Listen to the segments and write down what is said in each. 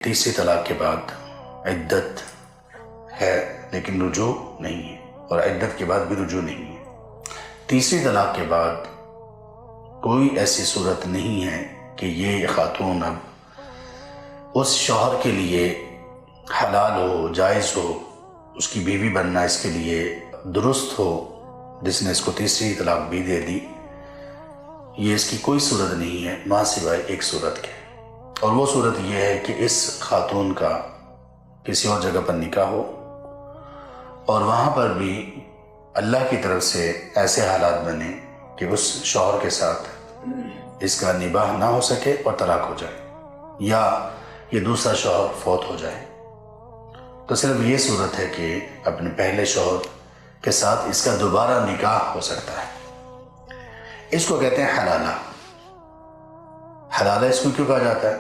تیسری طلاق کے بعد عدت ہے لیکن رجوع نہیں ہے، اور عدت کے بعد بھی رجوع نہیں ہے۔ تیسری طلاق کے بعد کوئی ایسی صورت نہیں ہے کہ یہ خاتون اب اس شوہر کے لیے حلال ہو، جائز ہو، اس کی بیوی بننا اس کے لیے درست ہو جس نے اس کو تیسری طلاق بھی دے دی۔ یہ اس کی کوئی صورت نہیں ہے ماں سوائے ایک صورت کے، اور وہ صورت یہ ہے کہ اس خاتون کا کسی اور جگہ پر نکاح ہو اور وہاں پر بھی اللہ کی طرف سے ایسے حالات بنے کہ اس شوہر کے ساتھ اس کا نباہ نہ ہو سکے اور طلاق ہو جائے، یا یہ دوسرا شوہر فوت ہو جائے، تو صرف یہ صورت ہے کہ اپنے پہلے شوہر کے ساتھ اس کا دوبارہ نکاح ہو سکتا ہے۔ اس کو کہتے ہیں حلالہ۔ حلالہ اس کو کیوں کہا جاتا ہے؟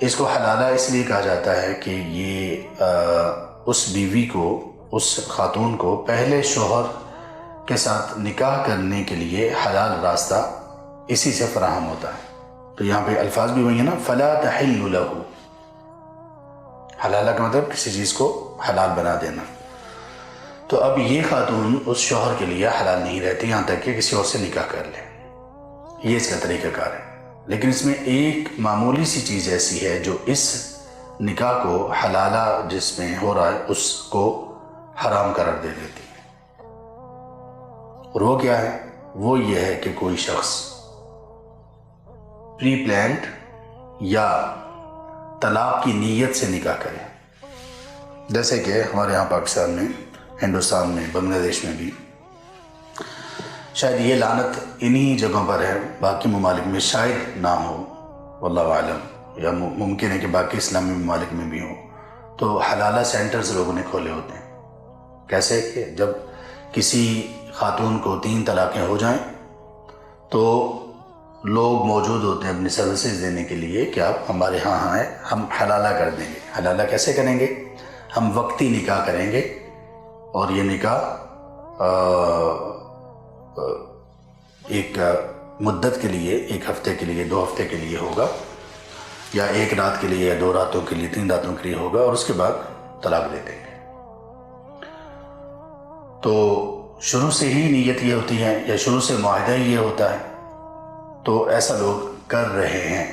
اس کو حلالہ اس لیے کہا جاتا ہے کہ یہ اس بیوی کو، اس خاتون کو پہلے شوہر کے ساتھ نکاح کرنے کے لیے حلال راستہ اسی سے فراہم ہوتا ہے۔ تو یہاں پہ الفاظ بھی وہی ہیں نا، فلا تحل لہ۔ حلالہ کا مطلب کسی چیز کو حلال بنا دینا۔ تو اب یہ خاتون اس شوہر کے لیے حلال نہیں رہتی یہاں تک کہ کسی اور سے نکاح کر لے، یہ اس کا طریقہ کار ہے۔ لیکن اس میں ایک معمولی سی چیز ایسی ہے جو اس نکاح کو حلالہ جس میں ہو رہا ہے اس کو حرام قرار دے دیتی ہے، اور وہ کیا ہے؟ وہ یہ ہے کہ کوئی شخص پری پلانڈ یا طلاق کی نیت سے نکاح کرے، جیسے کہ ہمارے یہاں پاکستان میں، ہندوستان میں، بنگلہ دیش میں بھی، شاید یہ لعنت انہی جگہوں پر ہے، باقی ممالک میں شاید نہ ہو، واللہ اعلم، یا ممکن ہے کہ باقی اسلامی ممالک میں بھی ہو۔ تو حلالہ سینٹرز لوگوں نے کھولے ہوتے ہیں۔ کیسے کہ جب کسی خاتون کو 3 طلاقیں ہو جائیں تو لوگ موجود ہوتے ہیں اپنی سروسز دینے کے لیے کہ آپ ہمارے ہاں آئیں، ہم حلالہ کر دیں گے۔ حلالہ کیسے کریں گے؟ ہم وقتی نکاح کریں گے، اور یہ نکاح ایک مدت کے لیے، 1 ہفتے کے لیے، 2 ہفتے کے لیے ہوگا، یا 1 رات کے لیے، یا 2 راتوں کے لیے، 3 راتوں کے لیے ہوگا، اور اس کے بعد طلاق دے دیں گے۔ تو شروع سے ہی نیت یہ ہوتی ہے، یا شروع سے معاہدہ ہی یہ ہوتا ہے، تو ایسا لوگ کر رہے ہیں،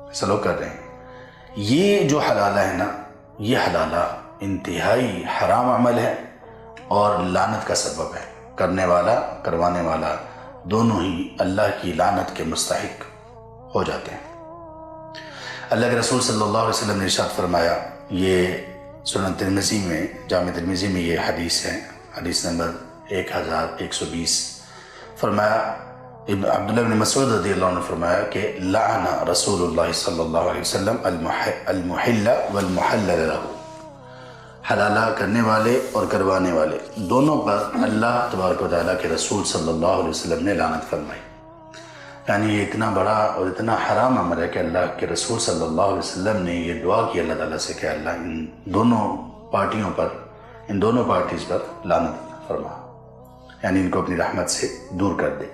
ایسا لوگ کر رہے ہیں۔ یہ جو حلالہ ہے نا، یہ حلالہ انتہائی حرام عمل ہے اور لعنت کا سبب ہے۔ کرنے والا، کروانے والا، دونوں ہی اللہ کی لعنت کے مستحق ہو جاتے ہیں۔ اللہ کے رسول صلی اللہ علیہ وسلم نے ارشاد فرمایا، یہ سنن ترمذی میں، جامع ترمذی میں یہ حدیث ہے، حدیث نمبر 1120، فرمایا، عبداللہ بن مسعود رضی اللہ عنہ فرمایا کہ لعن رسول اللہ صلی اللہ علیہ وسلم المحل والمحلل لہ، حلالہ کرنے والے اور کروانے والے دونوں پر اللہ تبارک و تعالیٰ کے رسول صلی اللہ علیہ وسلم نے لعنت فرمائی۔ یعنی یہ اتنا بڑا اور اتنا حرام عمل ہے کہ اللہ کے رسول صلی اللہ علیہ وسلم نے یہ دعا کی اللہ تعالیٰ سے کہ اللہ ان دونوں پارٹیوں پر، ان دونوں پارٹیز پر لعنت فرما، یعنی ان کو اپنی رحمت سے دور کر دے۔